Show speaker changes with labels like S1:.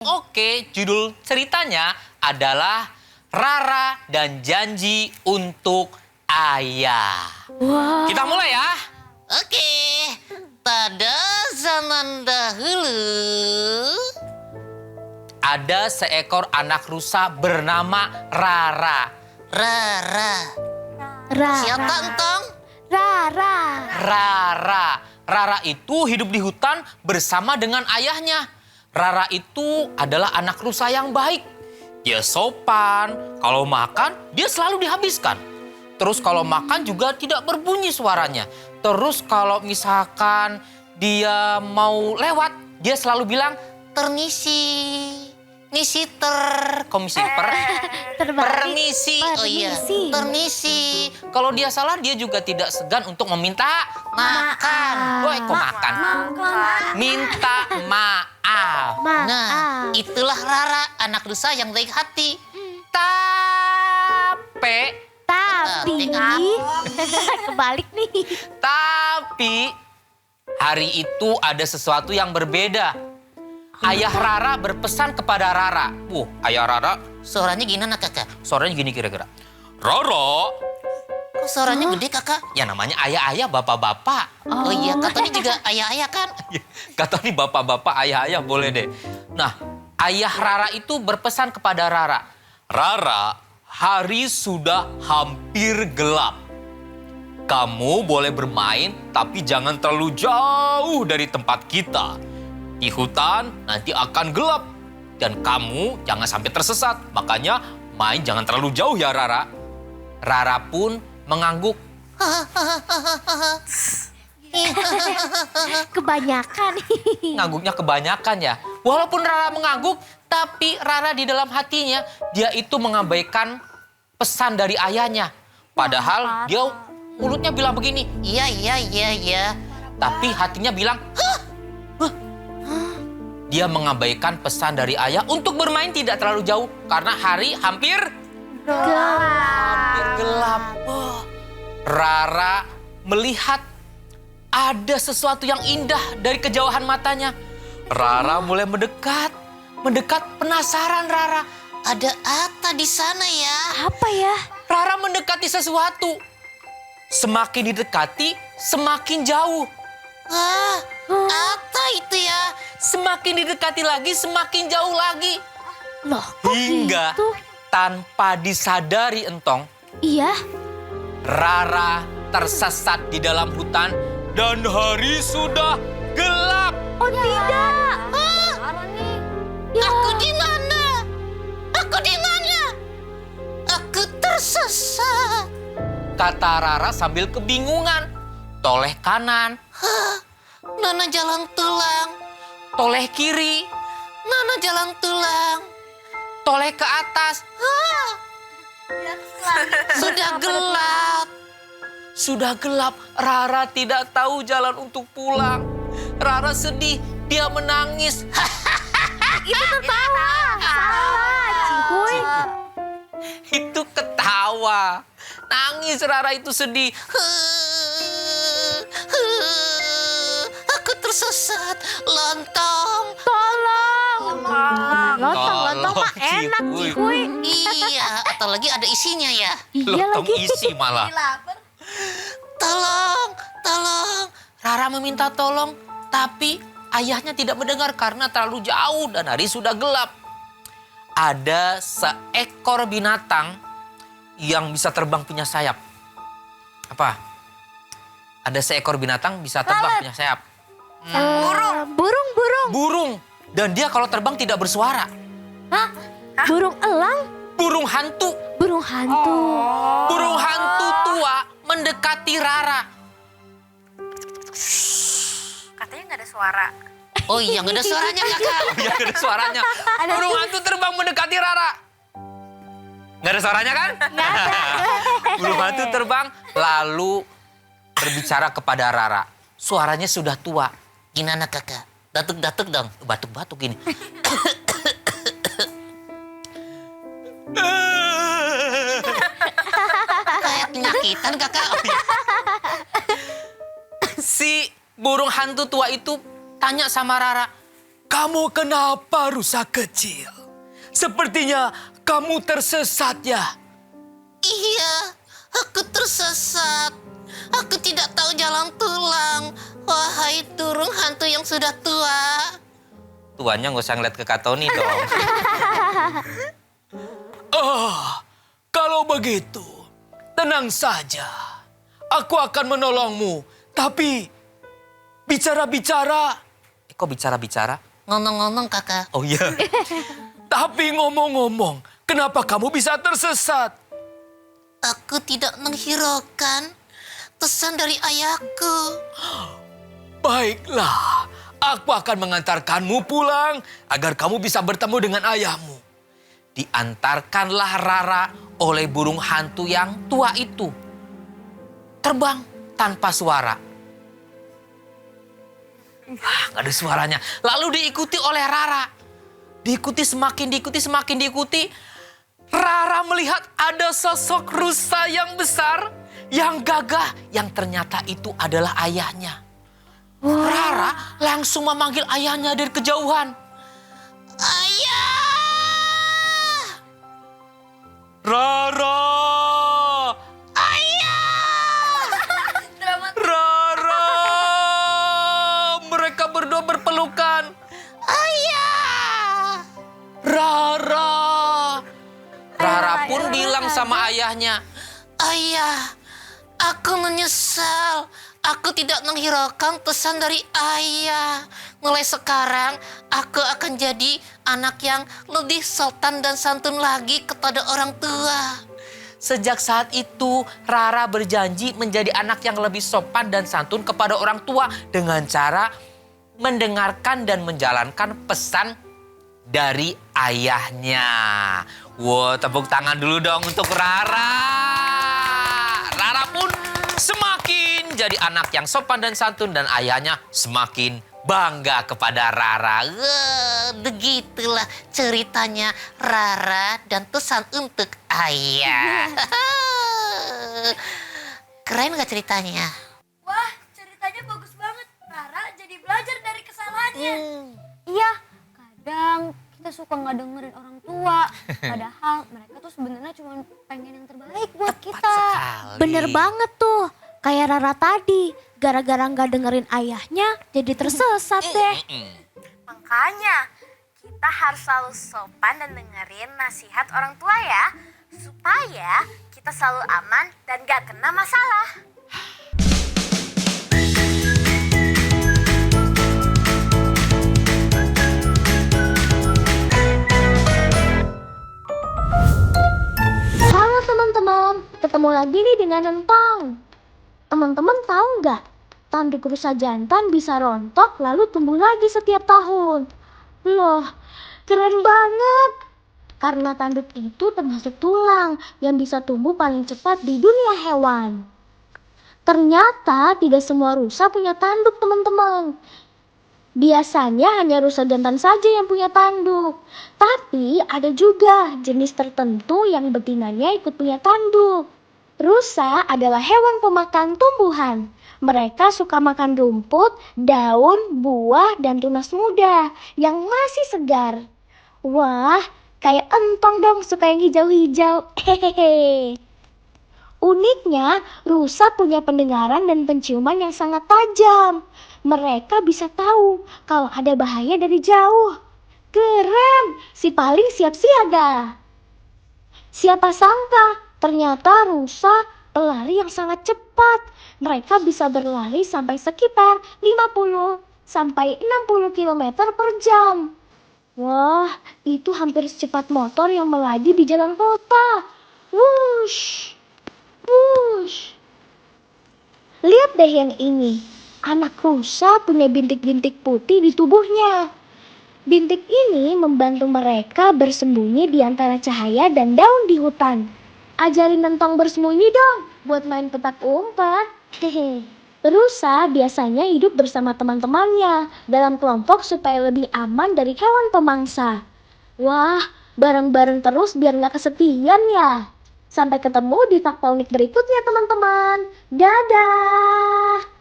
S1: Oke, judul ceritanya adalah Rara dan Janji untuk Ayah.
S2: Wah.
S1: Kita mulai ya.
S3: Oke, pada zaman dahulu
S1: Ada seekor anak rusa bernama Rara.
S3: Rara. Siapa entong?
S2: Rara.
S1: Rara itu hidup di hutan bersama dengan ayahnya. Rara itu adalah anak rusa yang baik. Dia sopan, kalau makan dia selalu dihabiskan. Terus kalau makan juga tidak berbunyi suaranya. Terus kalau misalkan dia mau lewat, dia selalu bilang, "Permisi." Komisi permisi. Oh iya, permisi. Kalau dia salah, dia juga tidak segan untuk meminta makan. Woi, kok makan? Minta maaf.
S3: Nah, itulah Rara, anak rusa yang baik hati.
S1: Tapi
S2: Kebalik nih.
S1: Tapi hari itu ada sesuatu yang berbeda. Ayah Rara berpesan kepada Rara. Ayah Rara
S3: Suaranya gimana kakak?
S1: suaranya gini kira-kira. Rara,
S3: Kok suaranya gede kakak?
S1: ya namanya ayah-ayah, bapak-bapak.
S3: Oh iya, katanya juga ayah-ayah kan?
S1: Kata nih bapak-bapak, ayah-ayah boleh deh. Nah, ayah Rara itu berpesan kepada Rara. Rara, hari sudah hampir gelap. Kamu boleh bermain, tapi jangan terlalu jauh dari tempat kita. Di hutan nanti akan gelap. Dan kamu jangan sampai tersesat. Makanya main jangan terlalu jauh ya Rara. Rara pun mengangguk.
S2: Kebanyakan.
S1: Ngangguknya kebanyakan ya. Walaupun Rara mengangguk, tapi Rara di dalam hatinya, dia itu mengabaikan pesan dari ayahnya. Padahal dia mulutnya bilang begini,
S3: Iya.
S1: tapi hatinya bilang, "Hah? Dia mengabaikan pesan dari ayah untuk bermain tidak terlalu jauh karena hari hampir gelap. Rara melihat ada sesuatu yang indah dari kejauhan matanya. Rara mulai mendekat penasaran Rara.
S3: Ada apa di sana ya?
S2: Apa ya?
S1: Rara mendekati sesuatu. Semakin didekati, semakin jauh.
S3: Apa itu ya?
S1: Semakin didekati lagi, semakin jauh lagi.
S2: Loh, kok
S1: Hingga
S2: gitu?
S1: tanpa disadari entong,
S2: Iya.
S1: Rara tersesat di dalam hutan dan hari sudah gelap.
S2: Oh tidak. Ya.
S3: Aku di mana? Aku tersesat.
S1: Kata Rara sambil kebingungan. Toleh kanan,
S3: Nona jalan tulang.
S1: toleh kiri,
S3: Nona jalan tulang.
S1: toleh ke atas. Sudah gelap, Rara tidak tahu jalan untuk pulang. Rara sedih, dia menangis.
S2: Itu tertawa. Salah, Cihuy.
S1: Itu ketawa. Nangis Rara itu sedih.
S3: Aku tersesat. Lontong.
S2: Tolong. Lontong mah
S1: Cihuy.
S2: enak, Cihuy.
S3: Iya, atau lagi ada isinya ya.
S2: Iya
S1: Lontong
S2: lagi.
S1: isi malah.
S3: Tolong.
S1: Rara meminta tolong, tapi ayahnya tidak mendengar karena terlalu jauh dan hari sudah gelap. Ada seekor binatang yang bisa terbang punya sayap. Apa? Ada seekor binatang bisa terbang punya sayap.
S2: Burung.
S1: Burung. Dan dia kalau terbang tidak bersuara.
S2: Hah? Burung elang?
S1: Burung hantu.
S2: Burung hantu.
S1: Burung hantu tua mendekati Rara.
S4: Katanya nggak ada suara.
S3: Oh iya, nggak ada suaranya kakak.
S1: Ya ada suaranya. Burung hantu terbang mendekati Rara. Nggak ada suaranya kan?
S2: Nggak ada.
S1: Burung hantu terbang lalu berbicara kepada Rara. Suaranya sudah tua.
S3: Gimana kakak? Datuk-datuk dong.
S1: Batuk-batuk gini.
S3: Kayak penyakitan kakak.
S1: Si burung hantu tua itu tanya sama Rara,
S5: Kamu kenapa rusa kecil? Sepertinya kamu tersesat ya?
S3: Iya, aku tersesat. Aku tidak tahu jalan pulang. Wahai burung hantu yang sudah tua.
S1: Tuannya nggak usah ngeliat ke Kak Tony dong.
S5: Kalau begitu, tenang saja. Aku akan menolongmu. Tapi, bicara-bicara.
S1: Kok bicara-bicara?
S3: Ngomong-ngomong kakak.
S1: Oh iya.
S5: Tapi ngomong-ngomong, kenapa kamu bisa tersesat?
S3: Aku tidak menghiraukan pesan dari ayahku.
S5: Baiklah, aku akan mengantarkanmu pulang agar kamu bisa bertemu dengan ayahmu.
S1: Diantarkanlah Rara oleh burung hantu yang tua itu. Terbang tanpa suara. Nggak ada suaranya. Lalu diikuti oleh Rara. Diikuti semakin diikuti. Rara melihat ada sosok rusa yang besar, yang gagah, yang ternyata itu adalah ayahnya. Rara langsung memanggil ayahnya dari kejauhan.
S3: Ayah!
S1: Rara! Rara! Mereka berdua berpelukan.
S3: Ayah!
S1: Rara! Rara pun bilang sama ayahnya,
S3: Ayah, aku menyesal. Aku tidak menghiraukan pesan dari ayah. Mulai sekarang, aku akan jadi anak yang lebih sopan dan santun lagi kepada orang tua.
S1: sejak saat itu Rara berjanji menjadi anak yang lebih sopan dan santun kepada orang tua dengan cara mendengarkan dan menjalankan pesan dari ayahnya. Wow, tepuk tangan dulu dong untuk Rara. Rara pun semakin jadi anak yang sopan dan santun dan ayahnya semakin bangga kepada Rara.
S3: Begitulah ceritanya Rara dan pesan untuk ayah. Keren gak ceritanya?
S4: Wah, ceritanya bagus banget. Rara jadi belajar dari kesalahannya.
S2: Iya, kadang kita suka nggak dengerin orang tua. Padahal mereka tuh sebenarnya cuma pengen yang terbaik buat kita.
S1: sekali.
S2: Bener banget tuh. Kayak Rara tadi, gara-gara nggak dengerin ayahnya, jadi tersesat deh.
S4: Makanya, kita harus selalu sopan dan dengerin nasihat orang tua ya. Supaya kita selalu aman dan gak kena masalah.
S2: Halo teman-teman, ketemu lagi nih dengan Rentang. Teman-teman tahu nggak, tanduk rusa jantan bisa rontok lalu tumbuh lagi setiap tahun. Loh, keren banget. Karena tanduk itu termasuk tulang yang bisa tumbuh paling cepat di dunia hewan. Ternyata tidak semua rusa punya tanduk, teman-teman. Biasanya hanya rusa jantan saja yang punya tanduk. Tapi ada juga jenis tertentu yang betinanya ikut punya tanduk. Rusa adalah hewan pemakan tumbuhan. Mereka suka makan rumput, daun, buah, dan tunas muda yang masih segar. Wah, kayak entong dong suka yang hijau-hijau. Hehehe. Uniknya, rusa punya pendengaran dan penciuman yang sangat tajam. Mereka bisa tahu kalau ada bahaya dari jauh. Keren, si paling siap siaga. Siapa sangka, ternyata rusa pelari yang sangat cepat. Mereka bisa berlari sampai sekitar 50 sampai 60 km per jam. Wah, itu hampir secepat motor yang melaju di jalan kota. Wush, wush. Lihat deh yang ini. Anak rusa punya bintik-bintik putih di tubuhnya. Bintik ini membantu mereka bersembunyi di antara cahaya dan daun di hutan. Ajarin Nentong bersembunyi dong buat main petak umpet. Hehe. Rusa biasanya hidup bersama teman-temannya dalam kelompok supaya lebih aman dari hewan pemangsa. Wah, bareng-bareng terus biar nggak kesepian ya. Sampai ketemu di fakta unik berikutnya teman-teman. Dadah!